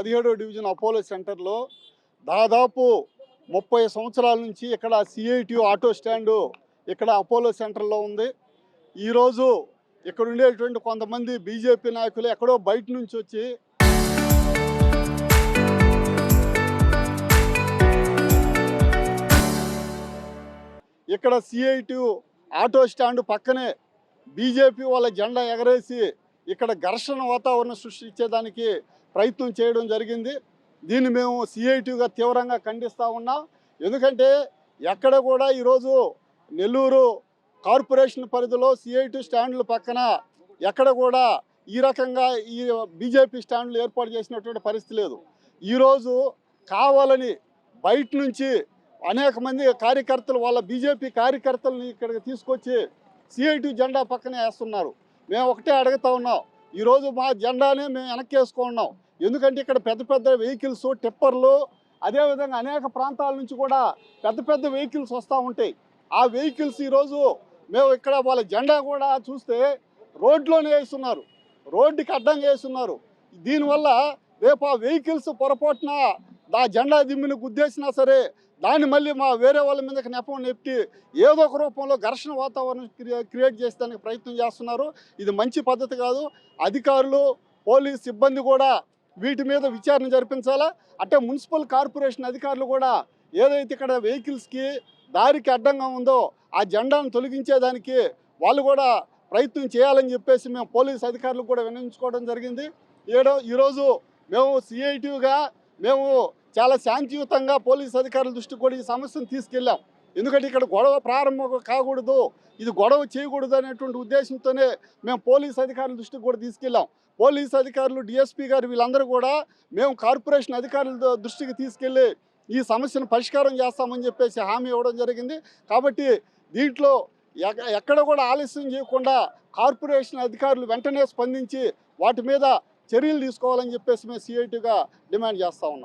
17వ division Apollo సెంటర్లో దాదాపు 30 సంవత్సరాల నుంచి ఇక్కడ సిఐటి ఆటో స్టాండు ఇక్కడ అపోలో సెంటర్లో ఉంది. ఈరోజు ఇక్కడ ఉండేటువంటి కొంతమంది బీజేపీ నాయకులు ఎక్కడో బయట నుంచి వచ్చి ఇక్కడ సిఐటి ఆటో స్టాండ్ పక్కనే బీజేపీ వాళ్ళ జెండా ఎగరేసి ఇక్కడ ఘర్షణ వాతావరణం సృష్టించేదానికి ప్రయత్నం చేయడం జరిగింది. దీన్ని మేము సిఐటిగా తీవ్రంగా ఖండిస్తూ ఉన్నాం. ఎందుకంటే ఎక్కడ కూడా ఈరోజు నెల్లూరు కార్పొరేషన్ పరిధిలో సిఐటి స్టాండ్ల పక్కన ఎక్కడ కూడా ఈ రకంగా ఈ బీజేపీ స్టాండ్లు ఏర్పాటు చేసినటువంటి పరిస్థితి లేదు. ఈరోజు కావాలని బయట నుంచి అనేక మంది కార్యకర్తలు వాళ్ళ బీజేపీ కార్యకర్తలని ఇక్కడికి తీసుకొచ్చి సిఐటి జెండా పక్కనే వేస్తున్నారు. మేము ఒకటే అడుగుతా ఉన్నాం, ఈరోజు మా జెండానే మేము వెనక్కి వేసుకున్నాం. ఎందుకంటే ఇక్కడ పెద్ద పెద్ద వెహికల్స్, టిప్పర్లు, అదేవిధంగా అనేక ప్రాంతాల నుంచి కూడా పెద్ద పెద్ద వెహికల్స్ వస్తూ ఉంటాయి. ఆ వెహికల్స్ ఈరోజు మేము ఇక్కడ వాళ్ళ జెండా కూడా చూస్తే రోడ్లోనే వేస్తున్నారు, రోడ్డుకి అడ్డంగా వేస్తున్నారు. దీనివల్ల రేపు ఆ వెహికల్స్ పొరపాటున ఆ జెండా దిమ్మిని గుద్దేసినా సరే దాన్ని మళ్ళీ మా వేరే వాళ్ళ మీదకి నెపం నెప్పి ఏదో ఒక రూపంలో ఘర్షణ వాతావరణం క్రియేట్ చేసేదానికి ప్రయత్నం చేస్తున్నారు. ఇది మంచి పద్ధతి కాదు. అధికారులు, పోలీస్ సిబ్బంది కూడా వీటి మీద విచారణ జరిపించాలా. అంటే మున్సిపల్ కార్పొరేషన్ అధికారులు కూడా ఏదైతే ఇక్కడ వెహికల్స్కి దారికి అడ్డంగా ఉందో ఆ జెండాను తొలగించేదానికి వాళ్ళు కూడా ప్రయత్నం చేయాలని చెప్పేసి మేము పోలీస్ అధికారులకు కూడా విన్నవించుకోవడం జరిగింది. ఈరోజు మేము సిఐటిగా మేము చాలా శాంతియుతంగా పోలీస్ అధికారుల దృష్టికి కూడా ఈ సమస్యను తీసుకెళ్ళాం. ఎందుకంటే ఇక్కడ గొడవ ప్రారంభం కాకూడదు, ఇది గొడవ చేయకూడదు అనేటువంటి ఉద్దేశంతోనే మేము పోలీస్ అధికారుల దృష్టికి కూడా తీసుకెళ్ళాం. పోలీస్ అధికారులు, డిఎస్పీ గారు వీళ్ళందరూ కూడా మేము కార్పొరేషన్ అధికారుల దృష్టికి తీసుకెళ్ళి ఈ సమస్యను పరిష్కారం చేస్తామని చెప్పేసి హామీ ఇవ్వడం జరిగింది. కాబట్టి దీంట్లో ఎక్కడ కూడా ఆలస్యం చేయకుండా కార్పొరేషన్ అధికారులు వెంటనే స్పందించి వాటి మీద చర్యలు తీసుకోవాలని చెప్పేసి మేము సిఐటిగా డిమాండ్ చేస్తూ ఉన్నాం.